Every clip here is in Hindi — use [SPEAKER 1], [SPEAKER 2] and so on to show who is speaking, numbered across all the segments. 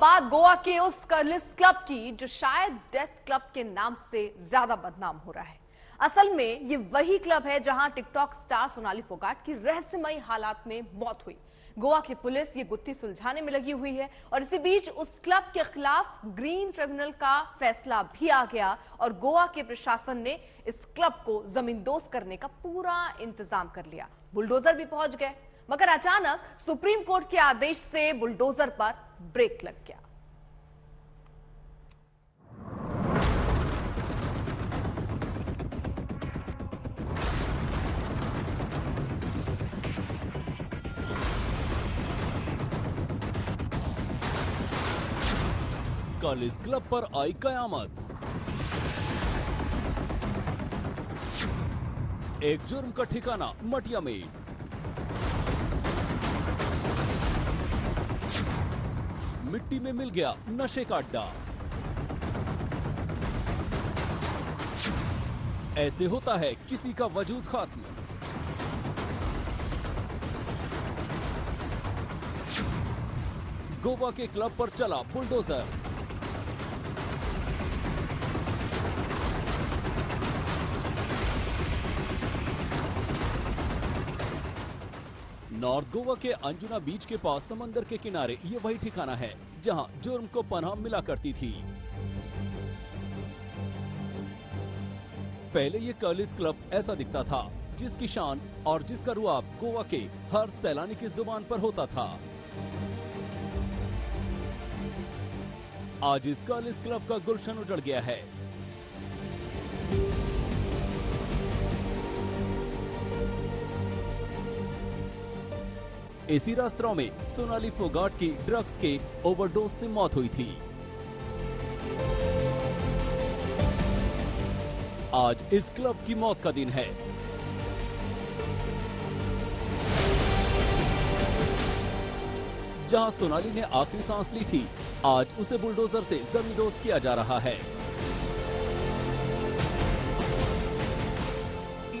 [SPEAKER 1] बात गोवा के उस कर्लिस क्लब की जो शायद डेथ क्लब के नाम से ज्यादा बदनाम हो रहा है। असल में ये वही क्लब है जहां टिकटॉक स्टार सोनाली फोगाट की रहस्यमयी हालात में मौत हुई। गोवा की पुलिस ये गुत्थी सुलझाने में लगी हुई है और इसी बीच उस क्लब के खिलाफ ग्रीन ट्रिब्यूनल का फैसला भी आ गया और गोवा के प्रशासन ने इस क्लब को जमींदोज करने का पूरा इंतजाम कर लिया। बुलडोजर भी पहुंच गए, मगर अचानक सुप्रीम कोर्ट के आदेश से बुलडोजर पर ब्रेक लग गया।
[SPEAKER 2] कल इस क्लब पर आई कयामत। एक जुर्म का ठिकाना मटिया में। मिट्टी में मिल गया नशे का अड्डा। ऐसे होता है किसी का वजूद खत्म। गोवा के क्लब पर चला बुलडोजर। नॉर्थ गोवा के अंजुना बीच के पास समंदर के किनारे ये वही ठिकाना है जहां जुर्म को पनाह मिला करती थी। पहले ये कर्लिस क्लब ऐसा दिखता था जिसकी शान और जिसका रुआब गोवा के हर सैलानी की जुबान पर होता था। आज इस कर्लिस क्लब का गुलशन उजड़ गया है। इसी रेस्तरां में सोनाली फोगाट की ड्रग्स के ओवरडोज से मौत हुई थी। आज इस क्लब की मौत का दिन है। जहां सोनाली ने आखिरी सांस ली थी, आज उसे बुलडोजर से जमींदोज किया जा रहा है।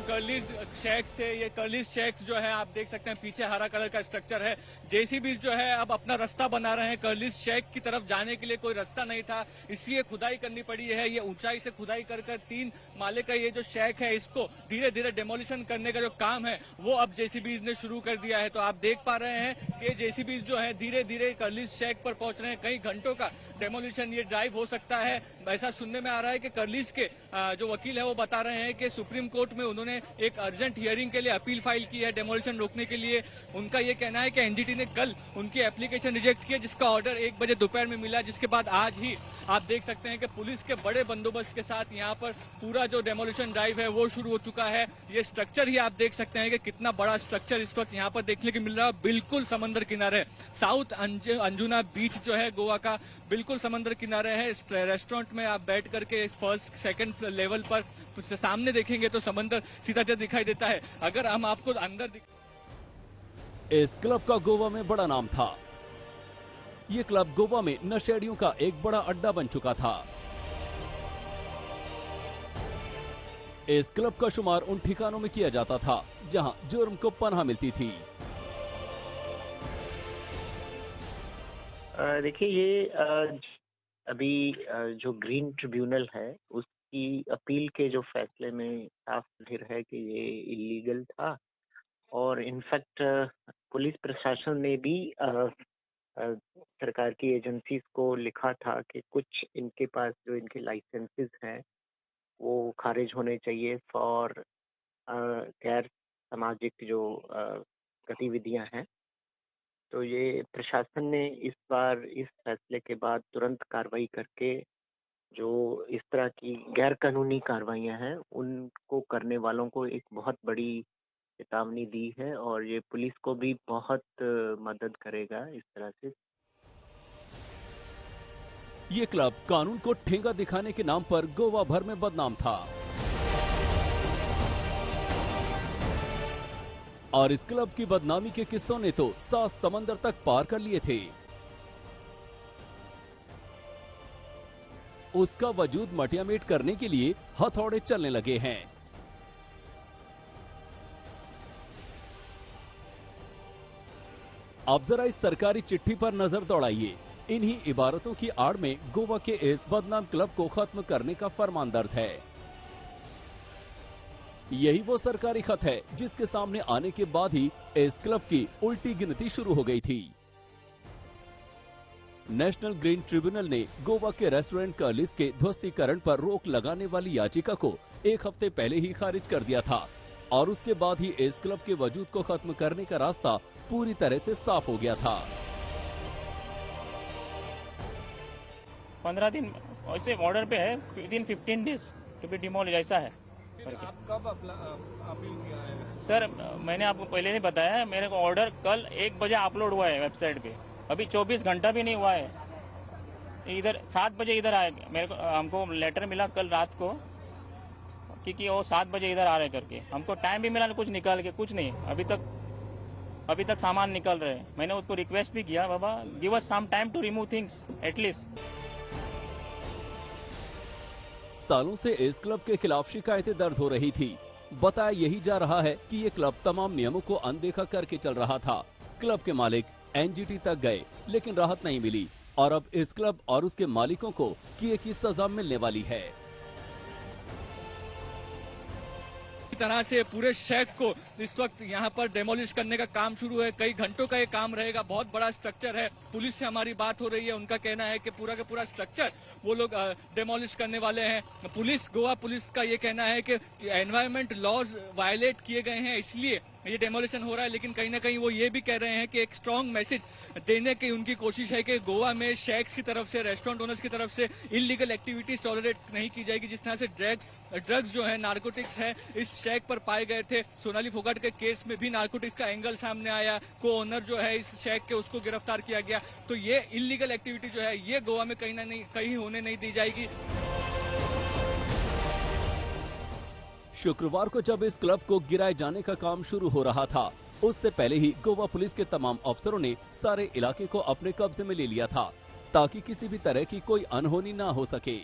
[SPEAKER 3] कर्लिस शेक्स से ये कर्लिस शेक्स जो है आप देख सकते हैं पीछे हरा कलर का स्ट्रक्चर है। जेसीबी जो है अब अपना रास्ता बना रहे हैं। कर्लिस शेक की तरफ जाने के लिए कोई रास्ता नहीं था, इसलिए खुदाई करनी पड़ी है। ये ऊंचाई से खुदाई कर 3 माले का ये जो शेक है इसको धीरे धीरे डेमोलिशन करने का जो काम है वो अब जेसीबी ने शुरू कर दिया है। तो आप देख पा रहे हैं कि जेसीबी जो है धीरे धीरे कर्लिस शेक पर पहुंच रहे हैं। कई घंटों का डेमोलिशन ये ड्राइव हो सकता है। ऐसा सुनने में आ रहा है कि कर्लिस के जो वकील है वो बता रहे हैं कि सुप्रीम कोर्ट में उन्होंने एक अर्जेंट हियरिंग के लिए अपील फाइल की है डेमोलिशन रोकने के लिए। उनका ये कहना है कि एनजीटी ने कल उनकी एप्लीकेशन रिजेक्ट किया, जिसका ऑर्डर 1 बजे दोपहर में मिला, जिसके बाद आज ही आप देख सकते हैं कि पुलिस के बड़े बंदोबस्त के साथ यहाँ पर पूरा जो डेमोलिशन ड्राइव है वो शुरू हो चुका है। ये स्ट्रक्चर ही आप देख सकते हैं कि कितना बड़ा स्ट्रक्चर इस वक्त यहाँ पर देखने को मिल रहा है। बिल्कुल समंदर किनारे साउथ अंजुना बीच जो है गोवा का बिल्कुल समंदर किनारे है। रेस्टोरेंट में आप बैठ करके फर्स्ट सेकंड लेवल पर सामने देखेंगे तो समंदर सीधा दिखाई देता है। अगर हम आपको अंदर
[SPEAKER 2] इस क्लब का गोवा में बड़ा नाम था। ये क्लब गोवा में नशेड़ियों का एक बड़ा अड्डा बन चुका था। इस क्लब का शुमार उन ठिकानों में किया जाता था जहां जुर्म को पनाह मिलती थी।
[SPEAKER 4] देखिए ये अभी जो ग्रीन ट्रिब्यूनल है उसकी अपील के जो फैसले में साफ जाहिर है कि ये इलीगल था और इनफैक्ट पुलिस प्रशासन ने भी सरकार की एजेंसीज को लिखा था कि कुछ इनके पास जो इनके लाइसेंसेस हैं वो खारिज होने चाहिए फॉर गैर सामाजिक जो गतिविधियां हैं। तो ये प्रशासन ने इस बार इस फैसले के बाद तुरंत कार्रवाई करके जो इस तरह की गैर कानूनी कार्रवाइयां हैं उनको करने वालों को एक बहुत बड़ी चेतावनी दी है और ये पुलिस को भी बहुत मदद करेगा इस तरह से।
[SPEAKER 2] ये क्लब कानून को ठेंगा दिखाने के नाम पर गोवा भर में बदनाम था और इस क्लब की बदनामी के किस्सों ने तो 7 समंदर तक पार कर लिए थे। उसका वजूद मटियामेट करने के लिए हथौड़े चलने लगे हैं। अब जरा इस सरकारी चिट्ठी पर नजर दौड़ाइए। इन्हीं इबारतों की आड़ में गोवा के इस बदनाम क्लब को खत्म करने का फरमान दर्ज है। यही वो सरकारी खत है जिसके सामने आने के बाद ही इस क्लब की उल्टी गिनती शुरू हो गई थी। नेशनल ग्रीन ट्रिब्यूनल ने गोवा के रेस्टोरेंट कर्लिस के ध्वस्तीकरण पर रोक लगाने वाली याचिका को एक हफ्ते पहले ही खारिज कर दिया था और उसके बाद ही इस क्लब के वजूद को खत्म करने का रास्ता पूरी तरह से साफ हो गया था।
[SPEAKER 5] 15 दिन ऐसे ऑर्डर पे है, within 15 days to be demolish, ऐसा है।
[SPEAKER 3] आप कब अपील किया है?
[SPEAKER 5] सर मैंने आपको पहले नहीं बताया, मेरे को ऑर्डर कल 1 बजे अपलोड हुआ है वेबसाइट पे, अभी 24 घंटा भी नहीं हुआ है। इधर 7 बजे इधर आए, मेरे को हमको लेटर मिला कल रात को क्योंकि वो 7 बजे इधर आ रहे करके, हमको टाइम भी मिला कुछ निकाल के, कुछ नहीं अभी तक सामान निकल रहे हैं। मैंने उसको रिक्वेस्ट भी किया, बाबा give us some time to remove things at least.
[SPEAKER 2] सालों से इस क्लब के खिलाफ शिकायतें दर्ज हो रही थी। बताया यही जा रहा है कि ये क्लब तमाम नियमों को अनदेखा करके चल रहा था। क्लब के मालिक एनजीटी तक गए लेकिन राहत नहीं मिली और अब इस क्लब और उसके मालिकों को किए की सजा मिलने वाली है।
[SPEAKER 3] तरह से पूरे शेक को इस वक्त यहाँ पर डेमोलिश करने का काम शुरू है। कई घंटों का ये काम रहेगा, बहुत बड़ा स्ट्रक्चर है। पुलिस से हमारी बात हो रही है, उनका कहना है कि पूरा का पूरा स्ट्रक्चर वो लोग डेमोलिश करने वाले हैं। गोवा पुलिस का ये कहना है कि एनवायरमेंट लॉज वायलेट किए गए हैं इसलिए ये डेमोलिशन हो रहा है, लेकिन कहीं ना कहीं वो ये भी कह रहे हैं कि एक स्ट्रांग मैसेज देने की उनकी कोशिश है कि गोवा में शेक्स की तरफ से, रेस्टोरेंट ओनर्स की तरफ से इलीगल एक्टिविटीज टॉलरेट नहीं की जाएगी। जिस तरह से ड्रग्स जो है, नार्कोटिक्स है, इस शेक पर पाए गए थे। सोनाली फोगाट के केस में भी नार्कोटिक्स का एंगल सामने आया, को ओनर जो है इस शेक के उसको गिरफ्तार किया गया। तो ये इलीगल एक्टिविटी जो है ये गोवा में कहीं होने नहीं दी जाएगी।
[SPEAKER 2] शुक्रवार को जब इस क्लब को गिराए जाने का काम शुरू हो रहा था, उससे पहले ही गोवा पुलिस के तमाम अफसरों ने सारे इलाके को अपने कब्जे में ले लिया था ताकि किसी भी तरह की कोई अनहोनी ना हो सके।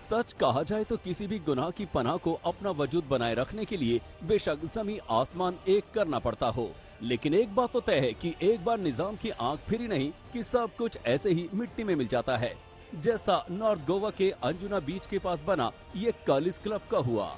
[SPEAKER 2] सच कहा जाए तो किसी भी गुनाह की पनाह को अपना वजूद बनाए रखने के लिए बेशक जमीन आसमान एक करना पड़ता हो, लेकिन एक बात तो तय है कि एक बार निजाम की आंख फिरी नहीं कि सब कुछ ऐसे ही मिट्टी में मिल जाता है, जैसा नॉर्थ गोवा के अंजुना बीच के पास बना ये कर्लिस क्लब का हुआ।